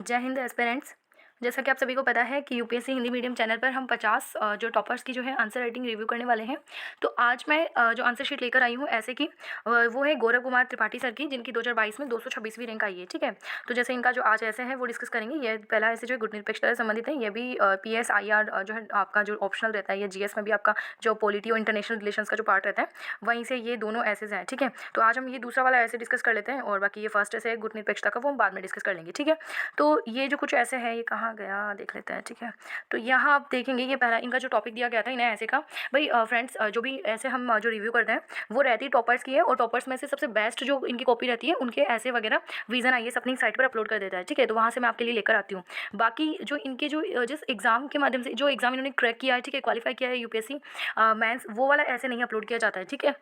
जय हिंद एस्पिरेंट्स। जैसा कि आप सभी को पता है कि यूपीएससी हिंदी मीडियम चैनल पर हम 50 जो टॉपर्स की जो है आंसर राइटिंग रिव्यू करने वाले हैं। तो आज मैं जो आंसर शीट लेकर आई हूँ ऐसे की वो है गौरव कुमार त्रिपाठी सर की, जिनकी 2022 में 226वीं रैंक आई है। ठीक है, तो जैसे इनका जो आज ऐसे है वो डिस्कस करेंगे। ये पहला ऐसे जो है गुट निरपेक्षता से संबंधित है। ये भी पीएस आईआर जो है आपका जो ऑप्शनल रहता है, या जीएस में भी आपका जो पॉलिटी और इंटरनेशनल रिलेशंस का जो पार्ट रहता है वहीं से ये दोनों ऐसेज हैं। ठीक है, तो आज हम ये दूसरा वाला ऐसे डिस्कस कर लेते हैं, और बाकी ये फर्स्ट ऐसे है गुट निरपेक्षता का, वो हम बाद में डिस्कस कर लेंगे। ठीक है, तो ये जो कुछ ऐसे है, ये कहाँ गया देख लेते हैं। ठीक है, तो यहाँ आप देखेंगे ये पहला इनका जो टॉपिक दिया गया था इन्हें ऐसे का, भाई फ्रेंड्स जो भी ऐसे हम जो रिव्यू करते हैं वो रहती है टॉपर्स की है, और टॉपर्स में से सबसे बेस्ट जो इनकी कॉपी रहती है उनके ऐसे वगैरह विजन आईएएस अपनी साइट पर अपलोड कर देता है। ठीक है, तो वहाँ से मैं आपके लिए लेकर आती हूँ। बाकी जो इनके जो जिस एग्जाम के माध्यम से जो एग्जाम इन्होंने क्रैक किया है, ठीक है, क्वालिफाई किया है यूपीएससी मेंस, वो वाला ऐसे नहीं अपलोड किया जाता है। ठीक है,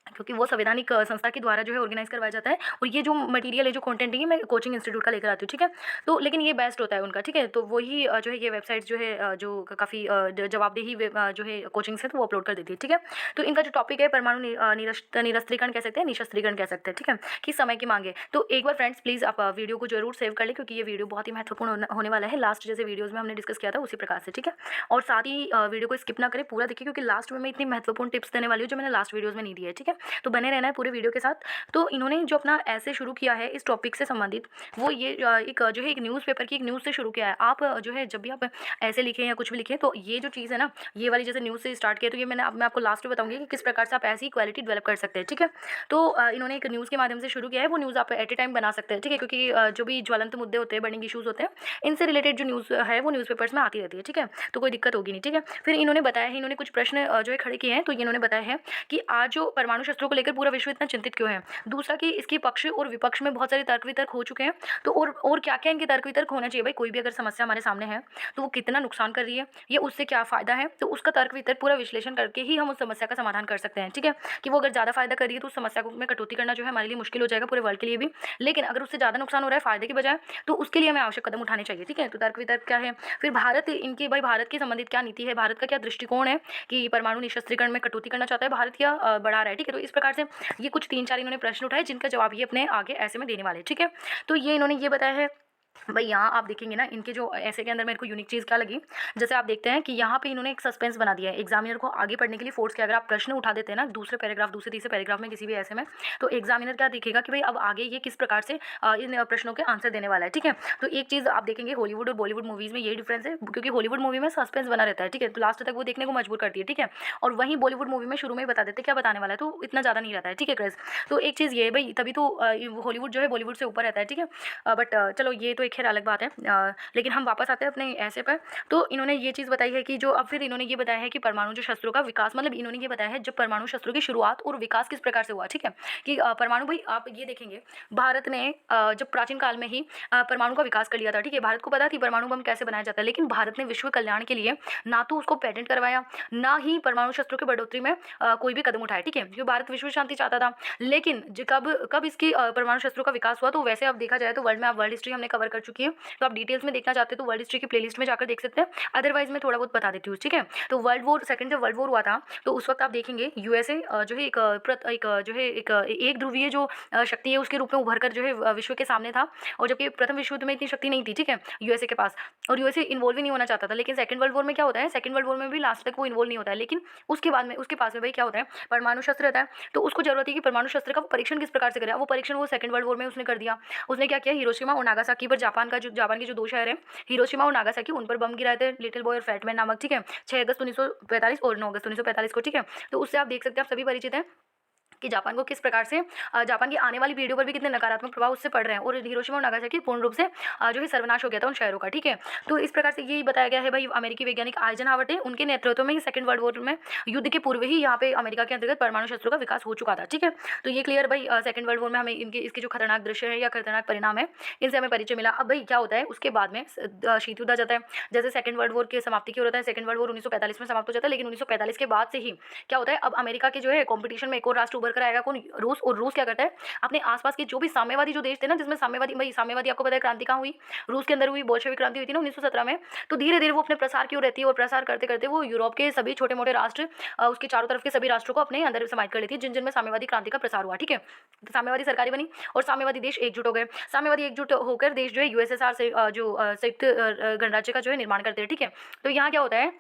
क्योंकि वो संवैधानिक संस्था के द्वारा जो है ऑर्गेनाइज करवाया जाता है, और ये जो मटेरियल है, जो कंटेंट है, मैं कोचिंग इंस्टीट्यूट का लेकर आती हूँ। ठीक है, तो लेकिन ये बेस्ट होता है उनका। ठीक है, तो वही जो है ये वेबसाइट जो है जो काफ़ी जवाबदेही जो है कोचिंग से, तो वो अपलोड कर देती है। ठीक है, तो इनका जो टॉपिक है परमाणु निरस्त्रीकरण कह सकते हैं, निशस्त्रीकरण कह सकते हैं। ठीक है, कि समय की मांगे। तो एक बार फ्रेंड्स प्लीज़ आप वीडियो को जरूर सेव कर लें, क्योंकि ये वीडियो बहुत ही महत्वपूर्ण होने वाला है। लास्ट जैसे वीडियोज़ में हमने डिस्कस किया था उसी प्रकार से। ठीक है, और साथ ही वीडियो को स्किप ना करें, पूरा देखिए, क्योंकि लास्ट में मैं इतनी महत्वपूर्ण टिप्स देने वाली हूँ जो मैंने लास्ट वीडियोज़ में नहीं दी है। ठीक है, तो बने रहना है पूरे वीडियो के साथ। तो इन्होंने जो अपना ऐसे शुरू किया है इस टॉपिक से संबंधित, वो ये एक जो है एक न्यूज़पेपर की एक न्यूज़ से शुरू किया है। आप जो है जब भी आप ऐसे लिखें या कुछ भी लिखें, तो ये जो चीज़ है ना, ये वाली जैसे न्यूज़ से स्टार्ट किया, तो ये मैं आपको लास्ट में बताऊंगी कि किस प्रकार से आप ऐसी क्वालिटी डेवलप कर सकते हैं। ठीक है, तो इन्होंने एक न्यूज़ के माध्यम से शुरू किया है, वो न्यूज़ आप एट ए टाइम बना सकते हैं। ठीक है, क्योंकि जो भी ज्वलंत मुद्दे होते हैं, बर्निंग इशूज़ होते हैं, इनसे रिलेटेड जो न्यूज़ है वो न्यूज़पेपर्स में आती रहती है। ठीक है, तो कोई दिक्कत होगी नहीं। ठीक है, फिर इन्होंने बताया है, इन्होंने कुछ प्रश्न जो है खड़े किए हैं, तो ये इन्होंने बताया है कि आज जो परमाणु शस्त्रों को लेकर पूरा विश्व इतना चिंतित क्यों है। दूसरा कि इसके पक्ष और विपक्ष में बहुत सारे तर्क वितर्क हो चुके हैं, तो और क्या क्या इनके तर्क वितर्क होना चाहिए। भाई कोई भी अगर समस्या हमारे सामने है तो वो कितना नुकसान कर रही है, या उससे क्या फ़ायदा है, तो उसका तर्क वितर्क पूरा विश्लेषण करके ही हम उस समस्या का समाधान कर सकते हैं। ठीक है, कि वो अगर ज़्यादा फायदा कर रही है तो उस समस्या को में कटौती करना जो है हमारे लिए मुश्किल हो जाएगा, पूरे वर्ल्ड के लिए भी। लेकिन अगर उससे ज़्यादा नुकसान हो रहा है फायदे की बजाय, तो उसके लिए हमें आवश्यक कदम उठाने चाहिए। ठीक है, तो तर्क वितर्क क्या है, फिर भारत इनकी, भाई भारत के संबंधित क्या नीति है, भारत का क्या दृष्टिकोण है कि परमाणु निशस्त्रीकरण में कटौती करना चाहता है भारत, या बढ़ा रहा है। ठीक है, तो इस प्रकार से ये कुछ 3-4 इन्होंने प्रश्न उठाए, जिनका जवाब ये अपने आगे ऐसे में देने वाले। ठीक है, तो ये इन्होंने ये बताया है। भाई यहाँ आप देखेंगे ना, इनके जो ऐसे के अंदर मेरे को यूनिक चीज़ क्या लगी, जैसे आप देखते हैं कि यहाँ पे इन्होंने एक सस्पेंस बना दिया है, एग्जामिनर को आगे पढ़ने के लिए फोर्स किया। अगर आप प्रश्न उठा देते हैं ना दूसरे पैराग्राफ, दूसरे तीसरे पैराग्राफ में किसी भी ऐसे में, तो एग्जामिनर क्या देखेगा कि भाई अब आगे ये किस प्रकार से इन प्रश्नों के आंसर देने वाला है। ठीक है, तो एक चीज़ आप देखेंगे हॉलीवुड और बॉलीवुड मूवीज़ में यही डिफरेंस है, क्योंकि हॉलीवुड मूवी में सस्पेंस बना रहता है। ठीक है, तो लास्ट तक वो देखने को मजबूर करती है। ठीक है, और वहीं बॉलीवुड मूवी में शुरू में ही बता देते क्या बताने वाला है, तो इतना ज़्यादा नहीं रहता है। ठीक है क्रेज, तो एक चीज़ ये है भाई, तभी तो हॉलीवुड जो है बॉलीवुड से ऊपर रहता है। ठीक है, बट चलो ये तो एक खैर अलग बात है। लेकिन हम वापस आते हैं अपने ऐसे पर। तो इन्होंने ये चीज़ बताई है कि जो अब फिर इन्होंने ये बताया है कि परमाणु जो शस्त्रों का विकास, मतलब इन्होंने ये बताया है जब परमाणु शस्त्रों की शुरुआत और विकास किस प्रकार से हुआ। ठीक है, कि परमाणु, भाई आप ये देखेंगे भारत ने जब प्राचीन काल में ही परमाणु का विकास कर लिया था। ठीक है, भारत को पता थी परमाणु बम कैसे बनाया जाता है, लेकिन भारत ने विश्व कल्याण के लिए ना तो उसको पेटेंट करवाया, ना ही परमाणु शस्त्रों की बढ़ोतरी में कोई भी कदम उठाया। ठीक है, क्योंकि भारत विश्व शांति चाहता था। लेकिन कब कब इसकी परमाणु शस्त्रों का विकास हुआ, तो वैसे अब देखा जाए तो वर्ल्ड में, आप वर्ल्ड हिस्ट्री हमने कवर कर चुकी है, तो आप डिटेल्स में देखना चाहते हैं तो वर्ल्ड हिस्ट्री की प्लेलिस्ट में जाकर देख सकते हैं, अदरवाइज मैं थोड़ा बहुत बता देती हूँ। ठीक है, तो वर्ल्ड वॉर सेकंड, जब वर्ल्ड वॉर हुआ था, तो उस वक्त आप देखेंगे यूएसए जो है एक ध्रुवीय जो शक्ति है उसके रूप में उभर कर जो है विश्व के सामने था, और जबकि प्रथम विश्व युद्ध में इतनी शक्ति नहीं थी। ठीक है, यूएसए के पास, और यूएसए इन्वॉल्व ही नहीं होना चाहता था। लेकिन सेकंड वर्ल्ड वॉर में क्या होता है, सेकंड वर्ल्ड वॉर में भी लास्ट तक वो इन्वॉल्व नहीं होता है, लेकिन उसके बाद में उसके पास में भाई क्या होता है, परमाणु शस्त्र रहता है, तो उसको जरूरत है कि परमाणु शस्त्र का परीक्षण किस प्रकार से करें। वो परीक्षण वो सेकंड वर्ल्ड वॉर में उसने कर दिया। उसने क्या किया, हिरोशिमा और नागासाकी पर, जापान के जो दो शहर हैं हिरोशिमा और नागासाकी, उन पर बम गिराए थे, लिटिल बॉय और फैटमैन नामक। ठीक है, 6 अगस्त 1945 और 9 अगस्त 1945 को। ठीक है, तो उससे आप देख सकते हैं, आप सभी परिचित हैं कि जापान को किस प्रकार से जापान की आने वाली पीढ़ियों पर भी कितने नकारात्मक प्रभाव उससे पड़ रहे हैं, और हिरोशिमा और नागासाकी पूर्ण रूप से जो है सर्वनाश हो गया था उन शहरों का। ठीक है, तो इस प्रकार से यही बताया गया है। भाई अमेरिकी वैज्ञानिक आइजनहावर उनके नेतृत्व में ही सेकंड वर्ल्ड वॉर में युद्ध के पूर्व ही यहाँ पे अमेरिका के अंतर्गत परमाणु शस्त्रों का विकास हो चुका था। ठीक है, तो ये क्लियर भाई, सेकंड वर्ल्ड वॉर में हमें इनके इसके जो खतरनाक दृश्य है या खतरनाक परिणाम है, इनसे हमें परिचय मिला। अब भाई क्या होता है, उसके बाद में शीत युद्ध आ जाता है। जैसे सेकंड वर्ल्ड वॉर की समाप्ति की होता है, सेकंड वर्ल्ड वॉर 1945 में समाप्त हो जाता है, लेकिन 1945 के बाद से ही क्या होता है, अब अमेरिका के जो है कॉम्पिटिशन में एक और राष्ट्र उभर कर आएगा कौन? रूस। और रूस क्या करता है, अपने आसपास के जो भी साम्यवादी जो देश थे ना, जिसमें साम्यवादी, भाई साम्यवादी आपको पता है क्रांति कहाँ हुई? रूस के अंदर हुई, बोल्शेविक क्रांति हुई थी ना 1917 में। तो धीरे धीरे वो अपने प्रसार की ओर रहती है और प्रसार करते करते वो यूरोप के सभी छोटे मोटे राष्ट्र, उसके चारों तरफ के सभी राष्ट्रों को अपने अंदर समाहित कर लेती है, जिन जिनमें साम्यवादी क्रांति का प्रसार हुआ। ठीक है, तो साम्यवादी सरकारें बनी और साम्यवादी देश एकजुट हो गए। साम्यवादी एकजुट होकर देश जो है यूएसएसआर से संयुक्त गणराज्य का जो है निर्माण करते हैं। ठीक है, तो यहाँ क्या होता है,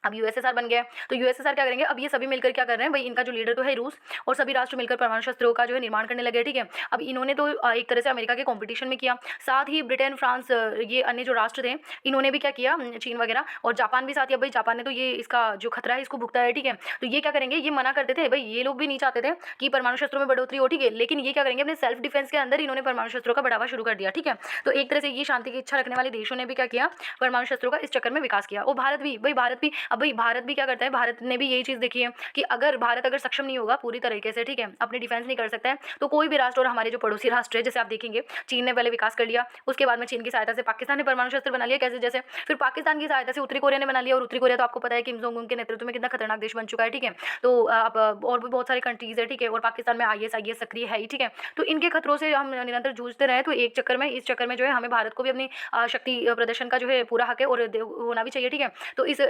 अब यूएसएसआर बन गया है, तो यूएसएसआर क्या करेंगे, अब ये सभी मिलकर क्या कर रहे हैं भाई, इनका जो लीडर तो है रूस, और सभी राष्ट्र मिलकर परमाणु शस्त्रों का जो है निर्माण करने लगे। ठीक है, अब इन्होंने तो एक तरह से अमेरिका के कंपटीशन में किया, साथ ही ब्रिटेन, फ्रांस, ये अन्य जो राष्ट्र थे, इन्होंने भी क्या किया, चीन वगैरह और जापान भी साथ ही। अब भाई जापान ने तो ये इसका जो खतरा है इसको भुगता है। ठीक है, तो ये क्या करेंगे, ये मना करते थे भाई, ये लोग भी नहीं चाहते थे कि परमाणु शस्त्रों में बढ़ोतरी हो। ठीक है, लेकिन ये क्या करेंगे, अपने सेल्फ डिफेंस के अंदर इन्होंने परमाणु शस्त्रों का बढ़ावा शुरू कर दिया। ठीक है, तो एक तरह से ये शांति की इच्छा रखने वाले देशों ने भी क्या किया, परमाणु शस्त्रों का इस चक्कर में विकास किया। और भारत भी, भाई भारत भी, अब भाई भारत भी क्या करता है, भारत ने भी यही चीज़ देखी है कि अगर भारत अगर सक्षम नहीं होगा पूरी तरीके से, ठीक है, अपनी डिफेंस नहीं कर सकता है, तो कोई भी राष्ट्र, और हमारे जो पड़ोसी राष्ट्र है, जैसे आप देखेंगे चीन ने पहले विकास कर लिया, उसके बाद में चीन की सहायता से पाकिस्तान ने परमाणु शस्त्र बना लिया, कैसे जैसे फिर पाकिस्तान की सहायता से उत्तरी कोरिया ने बना लिया, और उत्तरी कोरिया तो आपको पता है किम जोंग उन के नेतृत्व में कितना खतरनाक देश बन चुका है। ठीक है, तो अब और भी बहुत सारे कंट्रीज है। ठीक है, और पाकिस्तान में आईएस सक्रिय है ही। ठीक है, तो इनके खतरों से हम निरंतर जूझते रहे, तो एक चक्कर में, इस चक्कर में जो है हमें भारत को भी अपनी शक्ति प्रदर्शन का जो है पूरा हक है और होना भी चाहिए। ठीक है, तो इस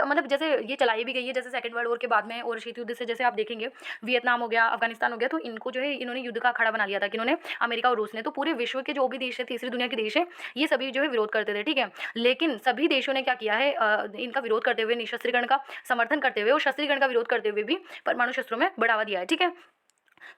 मतलब जैसे ये चलाई भी गई है, जैसे सेकंड वर्ल्ड वॉर के बाद में और शीत युद्ध से, जैसे आप देखेंगे वियतनाम हो गया, अफगानिस्तान हो गया, तो इनको जो है इन्होंने युद्ध का अखाड़ा बना लिया था, किन्होंने, अमेरिका और रूस ने। तो पूरे विश्व के जो भी देश है, तीसरी दुनिया के देश है, ये सभी जो है विरोध करते थे। ठीक है, लेकिन सभी देशों ने क्या किया है, इनका विरोध करते हुए, निशस्त्रीकरण का समर्थन करते हुए और शस्त्रीकरण का विरोध करते हुए भी परमाणु शस्त्रों में बढ़ावा दिया है। ठीक है,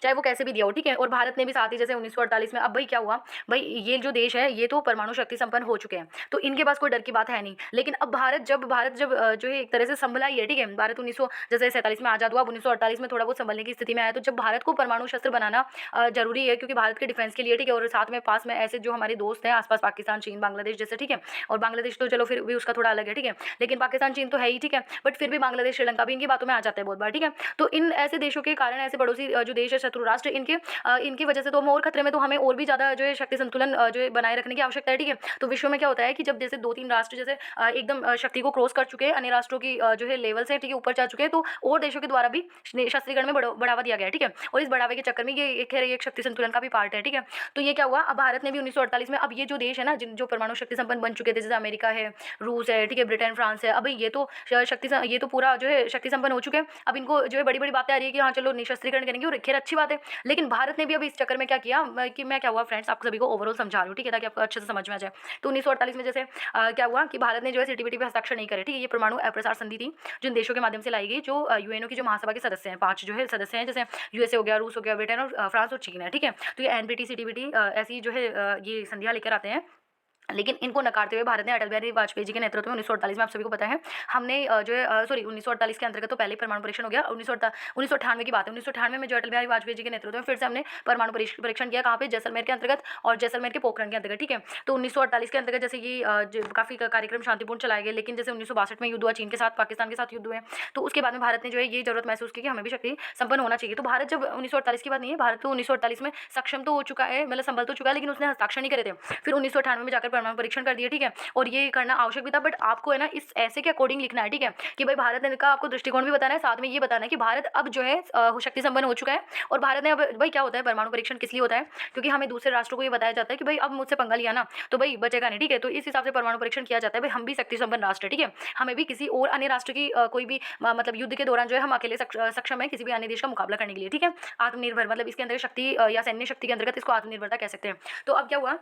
चाहे वो कैसे भी दिया हो। ठीक है, और भारत ने भी साथ ही, जैसे 1948 में, अब भाई क्या हुआ, भाई ये जो देश है ये तो परमाणु शक्ति संपन्न हो चुके हैं, तो इनके पास कोई डर की बात है नहीं। लेकिन अब भारत जब जो है एक तरह से संभला ही है। ठीक है, भारत 1900 जैसे 47 में आज़ाद हुआ, 1948 में थोड़ा बहुत संभलने की स्थिति में आया, तो जब भारत को परमाणु शस्त्र बनाना जरूरी है, क्योंकि भारत के डिफेंस के लिए। ठीक है, और साथ में पास में ऐसे जो हमारे दोस्त हैं आसपास, पाकिस्तान, चीन, बांग्लादेश जैसे। ठीक है, और बांग्लादेश तो चलो फिर भी उसका थोड़ा अलग है। ठीक है, लेकिन पाकिस्तान, चीन तो है ही। ठीक है, बट फिर भी बांग्लादेश, श्रीलंका भी इनकी बातों में आ जाता है बहुत बार। ठीक है, तो इन ऐसे देशों के कारण, ऐसे पड़ोसी जो देश है, शत्रु राष्ट्र, इनकी वजह से तो हम और खतरे में, तो हमें और भी ज़्यादा जो है शक्ति संतुलन जो है बनाए रखने की आवश्यकता है। ठीक है, तो विश्व में क्या होता है कि जब जैसे 2-3 राष्ट्र जैसे एकदम शक्ति को क्रॉस कर चुके हैं, अन्य राष्ट्रों की जो है लेवल से, ठीक है, ऊपर जा चुके हैं, तो और देशों के द्वारा भी शस्त्रीकरण में बढ़ावा दिया गया है। ठीक है, और इस बढ़ावे के चक्कर में ये एक शक्ति संतुलन का भी पार्ट है। ठीक है, तो ये क्या हुआ, अब भारत ने भी 1948 में, अब ये जो देश है ना, जो परमाणु शक्ति संपन्न बन चुके थे, जैसे अमेरिका है, रूस है, ठीक है, ब्रिटेन, फ्रांस है, अब ये तो ये तो पूरा जो है शक्ति संपन्न हो चुके हैं। अब इनको जो है बड़ी बड़ी बातें आ रही है कि हाँ चलो निशस्त्रीकरण करेंगे, और खैर अच्छी बात है, लेकिन भारत ने भी अब इस चक्कर में क्या किया कि मैं क्या हुआ फ्रेंड्स, आपको सभी को ओवरऑल समझा रही हूँ। ठीक है, ताकि आपको अच्छे से समझ में आ जाए। तो 1948 में जैसे क्या हुआ कि भारत ने जो है सीटीबीटी पे हस्ताक्षर नहीं करे। ठीक है, ये परमाणु अप्रसार संधि थी, जिन देशों के माध्यम से लाई गई, जो यूएनओ की जो महासभा के सदस्य हैं, 5 जो है सदस्य हैं, जैसे यूएसए हो गया, रूस हो गया, ब्रिटेन और फ्रांस और चीन है। ठीक है, तो ये एनपीटी, सीटीबीटी ऐसी जो है ये संधियाँ लेकर आते हैं, लेकिन इनको नकारते हुए भारत ने अटल बिहारी वाजपेयी जी के नेतृत्व में 1948 में, आप सभी को पता है, हमने जो है 1948 के अंतर्गत तो पहले परमाणु परीक्षण हो गया। 1998 की बात है, 1998 में जो अटल बिहारी वाजपेयी जी के नेतृत्व में फिर से हमने परमाणु परीक्षण किया, कहाँ पे, जैसलमेर के अंतर्गत और जैसलमेर के पोखरण के अंतर्गत। ठीक है, तो 1948 के अंतर्गत जैसे ये काफ़ी कार्यक्रम शांतिपूर्ण चलाए गए, लेकिन जैसे 1962 में युद्ध हुआ चीन के साथ, पाकिस्तान के साथ युद्ध हुए, तो उसके बाद में भारत ने जो है ये जरूरत महसूस की कि हमें भी शक्ति संपन्न होना चाहिए। तो भारत जब 1948 की बात नहीं है, भारत तो 1948 में सक्षम तो हो चुका है, मतलब संभल तो चुका है, लेकिन उसने हस्ताक्षर नहीं करे थे। फिर 1998 में जाकर परमाणु परीक्षण कर दिया। ठीक है, और ये करना आवश्यक भी था, बट आपको है ना इस ऐसे के अकॉर्डिंग लिखना है। ठीक है, कि भाई भारत ने का आपको दृष्टिकोण भी बताना है, साथ में ये बताना है कि भारत अब जो है शक्ति संपन्न हो चुका है, और भारत ने अब, भाई क्या होता है परमाणु परीक्षण किस लिए होता है, क्योंकि हमें दूसरे राष्ट्रों को ये बताया जाता है कि भाई अब मुझसे पंगा लिया ना तो भाई बचेगा नहीं। ठीक है, तो इस हिसाब से परमाणु परीक्षण किया जाता है, भाई हम भी शक्ति संपन्न राष्ट्र है। ठीक है, हमें भी किसी और अन्य राष्ट्र की कोई भी मतलब युद्ध के दौरान जो है हम अकेले सक्षम है किसी भी अन्य देश का मुकाबला करने के लिए। ठीक है, आत्मनिर्भर, मतलब इसके अंदर शक्ति या सैन्य शक्ति के अंतर्गत इसको आत्मनिर्भरता कह सकते हैं। तो अब क्या हुआ,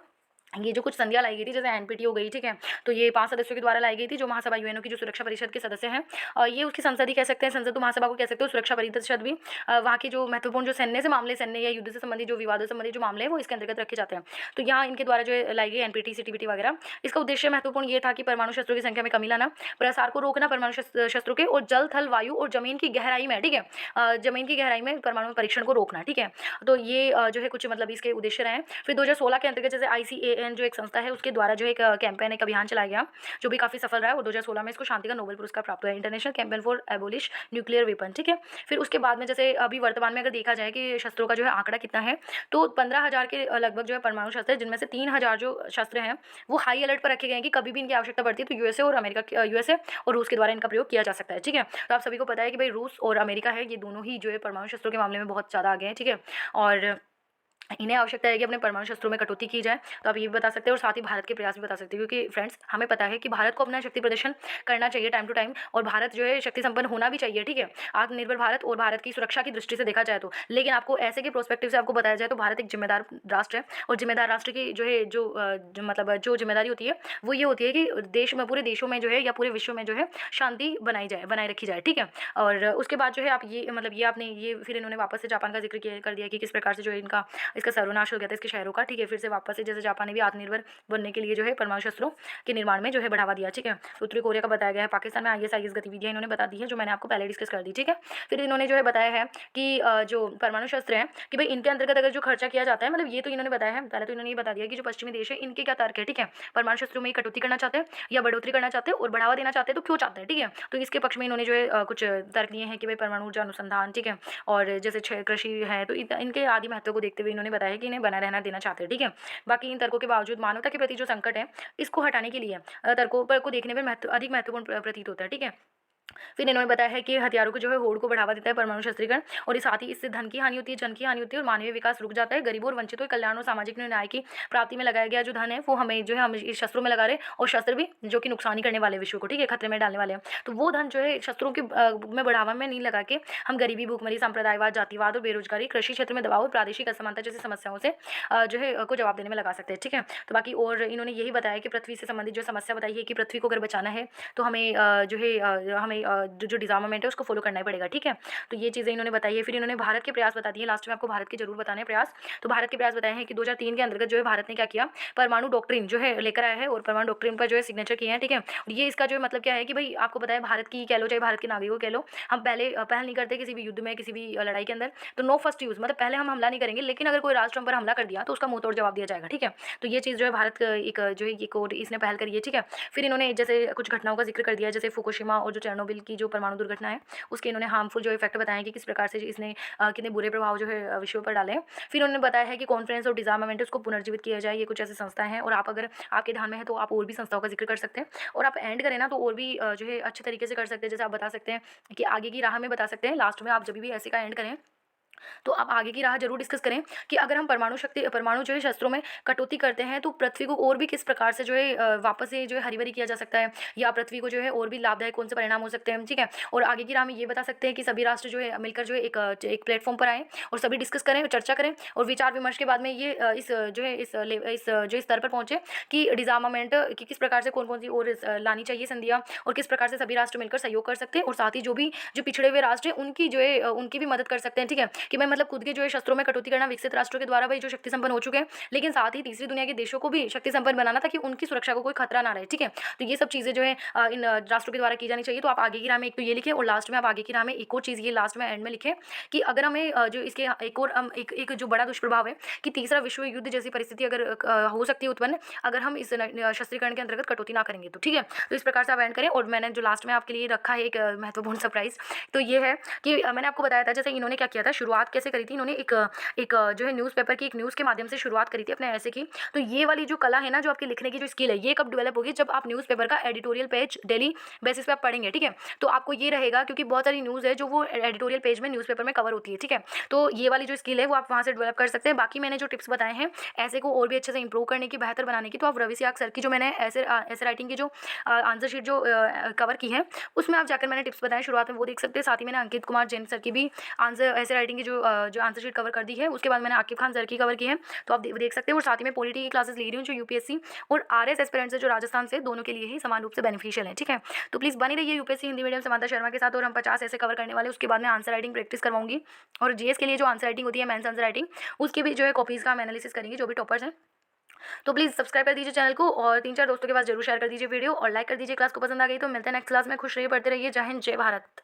ये जो कुछ संधियाँ लाई गई थी, जैसे एनपीटी हो गई। ठीक है, तो ये 5 सदस्यों के द्वारा लाई गई थी, जो महासभा यूएनओ की जो सुरक्षा परिषद के सदस्य हैं, और ये उसकी संसद ही कह सकते हैं, संसद तो महासभा को कह सकते हो, सुरक्षा परिषद भी वहाँ की जो महत्वपूर्ण जो सैन्य या युद्ध से संबंधित जो विवादों से संबंधित जो मामले हैं वो इसके अंतर्गत रखे जाते हैं। तो यहाँ इनके द्वारा जो लाई गई एनपीटी, सीटीबीटी वगैरह, इसका उद्देश्य महत्वपूर्ण ये था कि परमाणु शस्त्रों की संख्या में कमी लाना, प्रसार को रोकना परमाणु शस्त्रों के, और जल, थल, वायु और जमीन की गहराई में, ठीक है, जमीन की गहराई में परमाणु परीक्षण को रोकना। ठीक है, तो ये जो है कुछ मतलब इसके उद्देश्य रहे। फिर 2016 के अंतर्गत जैसे IUCAN जो एक संस्था है उसके द्वारा जो एक कैंपेन, एक अभियान चलाया गया, जो भी काफ़ी सफल रहा है, और 2016 में इसको शांति का नोबेल पुरस्कार प्राप्त हुआ है, international campaign for abolish nuclear weapon, ठीक है। फिर उसके बाद में जैसे अभी वर्तमान में अगर देखा जाए कि शस्त्रों का जो है आंकड़ा कितना है, तो 15,000 के लगभग जो है परमाणु शस्त्र है, जिनमें से 3,000 जो शस्त्र हैं वो हाई अलर्ट पर रखे गए हैं कि कभी भी इनकी आवश्यकता पड़ती है तो यूएसए और रूस के द्वारा इनका प्रयोग किया जा सकता है, ठीक है। तो आप सभी को पता है कि भाई रूस और अमेरिका है, ये दोनों ही जो है परमाणु शस्त्रों के मामले में बहुत ज़्यादा आगे हैं, ठीक है। और इन्हें आवश्यकता है कि अपने परमाणु शस्त्रों में कटौती की जाए। तो आप ये भी बता सकते हैं और साथ ही भारत के प्रयास भी बता सकते हैं, क्योंकि फ्रेंड्स हमें पता है कि भारत को अपना शक्ति प्रदर्शन करना चाहिए टाइम टू टाइम, और भारत जो है शक्ति संपन्न होना भी चाहिए, ठीक है। आत्मनिर्भर भारत और भारत की सुरक्षा की दृष्टि से देखा जाए तो, लेकिन आपको ऐसे के प्रोस्पेक्टिव से आपको बताया जाए तो भारत एक जिम्मेदार राष्ट्र है, और जिम्मेदार राष्ट्र की जो है मतलब जो जिम्मेदारी होती है वो ये होती है कि देश में, पूरे देशों में जो है या पूरे विश्व में जो है शांति बनाए रखी जाए, ठीक है। और उसके बाद जो है आप ये मतलब ये आपने ये फिर इन्होंने वापस से जापान का जिक्र कर दिया कि किस प्रकार से जो है इसका सर्वनाश हो गया था इसके शहरों का, ठीक है। फिर से वापस से जैसे जापान ने भी आत्मनिर्भर बनने के लिए जो है परमाणु शस्त्रों के निर्माण में जो है बढ़ावा दिया, ठीक है। उत्तरी कोरिया का बताया गया है, पाकिस्तान में ISIS गतिविधियां इन्होंने बता दी है, जो मैंने आपको पहले डिस्कस कर दी, ठीक है। फिर इन्होंने जो है बताया है कि जो परमाणु शस्त्र हैं कि भाई इनके अंतर्गत अगर जो खर्चा किया जाता है, मतलब ये तो इन्होंने बताया है, पहले तो इन्होंने ये बता दिया कि जो पश्चिमी देश है इनके क्या तर्क है, ठीक है। परमाणु शस्त्रों में कटौती करना चाहते हैं या बढ़ोतरी करना चाहते हैं और बढ़ावा देना चाहते हैं, तो क्यों चाहते हैं, ठीक है। तो इसके पक्ष में इन्होंने जो है कुछ तर्क दिए हैं कि भाई परमाणु ऊर्जा अनुसंधान, ठीक है, और जैसे कृषि है, तो इनके आदि महत्व को देखते हुए इन्होंने बताया कि इन्हें बना रहना देना चाहते हैं, ठीक है। बाकी इन तर्कों के बावजूद मानवता के प्रति जो संकट है इसको हटाने के लिए तर्कों पर को देखने में अधिक महत्वपूर्ण प्रतीत होता है, ठीक है। फिर इन्होंने बताया है कि हथियारों को जो है होड़ को बढ़ावा देता है परमाणु शस्त्रीकरण, और साथ ही इससे धन की हानि होती है, जन की हानि होती है, और मानवीय विकास रुक जाता है। गरीबों और वंचितों के कल्याण और सामाजिक न्याय की प्राप्ति में लगाया गया जो धन है वो हमें जो है हम इस शस्त्रों में लगा रहे, और शस्त्र भी जो कि नुकसान ही करने वाले विश्व को, ठीक है, खतरे में डालने वाले हैं, तो वो धन जो है शस्त्रों के में बढ़ावा में नहीं लगा के हम गरीबी, भूखमरी, सांप्रदायवाद, जातिवाद और बेरोजगारी, कृषि क्षेत्र में दबाव और प्रादेशिक असमानता जैसी समस्याओं से जो है को जवाब देने में लगा सकते हैं, ठीक है। तो बाकी और इन्होंने यही बताया कि पृथ्वी से संबंधित जो समस्या बताई है कि पृथ्वी को अगर बचाना है तो हमें जो है हमें जो डिजार्मामेंट है उसको फॉलो करना ही पड़ेगा, ठीक है। तो ये चीज़ें इन्होंने बताई है। फिर इन्होंने भारत के प्रयास बता दिए, लास्ट में आपको भारत के जरूर बताने प्रयास। तो भारत के प्रयास बताए हैं कि 2003 के अंतर्गत जो है भारत ने क्या किया, परमाणु डॉक्ट्रिन जो है लेकर आया है, और परमाणु डॉक्ट्रिन पर जो है सिग्नेचर किए हैं, ठीक है। और ये इसका जो है मतलब क्या है कि भाई आपको पता है भारत की कह लो चाहे भारत के नागरिकों कह लो, हम पहल नहीं करते किसी भी युद्ध में, किसी भी लड़ाई के अंदर, तो नो फर्स्ट यूज, मतलब पहले हम हमला नहीं करेंगे, लेकिन अगर कोई राष्ट्र हम पर हमला कर दिया तो उसका मुंह तोड़ जवाब दिया जाएगा, ठीक है। तो ये चीज़ जो है भारत एक जो है एक और इसने पहल करी है, ठीक है। फिर इन्होंने जैसे कुछ घटनाओं का जिक्र कर दिया, जैसे फुकुशिमा और जो चेर्नोबिल की जो परमाणु दुर्घटना है उसके इन्होंने हार्मफुल जो इफेक्ट बताएं कि किस प्रकार से इसने कितने बुरे प्रभाव जो है विश्व पर डाले हैं। फिर उन्होंने बताया है कि कॉन्फ्रेंस और डिजार्मामेंट उसको पुनर्जीवित किया जाए, ये कुछ ऐसी संस्थाएं हैं, और आप अगर आपके ध्यान में है तो आप और भी संस्थाओं का जिक्र कर सकते हैं, और आप एंड करें ना तो और भी जो है अच्छे तरीके से कर सकते हैं, जैसे आप बता सकते हैं कि आगे की राह में बता सकते हैं, लास्ट में आप जब भी ऐसे का एंड करें तो आप आगे की राह जरूर डिस्कस करें कि अगर हम परमाणु जो है शस्त्रों में कटौती करते हैं तो पृथ्वी को और भी किस प्रकार से जो है वापस से जो है हरी भरी किया जा सकता है, या पृथ्वी को जो है और भी लाभदायक कौन से परिणाम हो सकते हैं, ठीक है। और आगे की राह में ये बता सकते हैं कि सभी राष्ट्र जो है मिलकर जो है एक प्लेटफॉर्म पर आए और सभी डिस्कस करें, चर्चा करें, और विचार विमर्श के बाद में ये इस जो है इस स्तर पर पहुंचे कि डिजार्मामेंट की किस प्रकार से कौन कौन सी और लानी चाहिए संधियाँ, और किस प्रकार से सभी राष्ट्र मिलकर सहयोग कर सकते हैं, और साथ ही जो पिछड़े हुए राष्ट्र हैं उनकी जो है उनकी भी मदद कर सकते हैं, ठीक है। कि मैं मतलब खुद के जो है शस्त्रों में कटौती करना विकसित राष्ट्रों के द्वारा भाई जो शक्ति संपन्न हो चुके हैं, लेकिन साथ ही तीसरी दुनिया के देशों को भी शक्ति संपन्न बनाना ताकि उनकी सुरक्षा को कोई खतरा ना रहे, ठीक है। तो ये सब चीज़ें जो है इन राष्ट्रों के द्वारा की जानी चाहिए। तो आप आगे की राह में एक तो ये लिखें, और लास्ट में आप आगे की राह में एक और चीज़ ये लास्ट में एंड में लिखें कि अगर हमें जो इसके एक और एक जो बड़ा दुष्प्रभाव है कि तीसरा विश्व युद्ध जैसी परिस्थिति अगर हो सकती है उत्पन्न अगर हम इस शस्त्रीकरण के अंतर्गत कटौती ना करेंगे, तो ठीक है। तो इस प्रकार से आप एंड करें। और मैंने जो लास्ट में आपके लिए रखा है एक महत्वपूर्ण सरप्राइज, तो ये है कि मैंने आपको बताया था जैसे इन्होंने क्या किया था, शुरुआत कैसे करी थी इन्होंने, एक जो है न्यूज़पेपर की एक न्यूज़ के माध्यम से शुरुआत करी थी अपने ऐसे की। तो ये वाली जो कला है ना, जो आपके लिखने की जो स्किल है, ये कब डेवलप होगी, जब आप न्यूज़पेपर का एडिटोरियल पेज डेली बेसिस पे आप पढ़ेंगे, ठीक है। तो आपको ये रहेगा क्योंकि बहुत सारी न्यूज़ है जो वो एडिटोरियल पेज में न्यूज़पेपर में कवर होती है, ठीक है। तो ये वाली जो स्किल है वो आप वहाँ से डेवलप कर सकते हैं। बाकी मैंने जो टिप्स बताए हैं ऐसे को और भी अच्छे से इंप्रूव करने की, बेहतर बनाने की, तो आप रवि सियाग सर की जो मैंने ऐसे राइटिंग की जो आंसर शीट जो कवर की है उसमें आप जाकर मैंने टिप्स बताए शुरुआत में, वो देख सकते हैं। साथ ही मैंने अंकित कुमार जैन सर की भी ऐसे राइटिंग की जो आंसर शीट कवर कर दी है। उसके बाद मैंने आकिब खान सर की कवर की है, तो आप देख सकते हैं। और साथ ही मैं पॉलिटी की क्लासेस ले रही हूँ जो यूपीएससी और आरएस एस्पिरेंट्स है जो राजस्थान से, दोनों के लिए ही समान रूप से बेनिफिशियल है, ठीक है। तो प्लीज़ बनी रहिए यूपीएससी हिंदी मीडियम समांता शर्मा के साथ, और हम 50 ऐसे कवर करने वाले। उसके बाद मैं आंसर राइटिंग प्रैक्टिस करवाऊंगी, और जीएस के लिए जो आंसर राइटिंग होती है, मेंस आंसर राइटिंग, उसकी भी जो है कॉपीज़ का हम एनालिसिस करेंगे जो भी टॉपर्स हैं। तो प्लीज़ सब्सक्राइब कर दीजिए चैनल को, और 3-4 दोस्तों के पास जरूर शेयर कर दीजिए वीडियो, और लाइक कर दीजिए। क्लास को पसंद आ गई तो मिलते हैं नेक्स्ट क्लास में। खुश रहिए, पढ़ते रहिए। जय हिंद, जय भारत।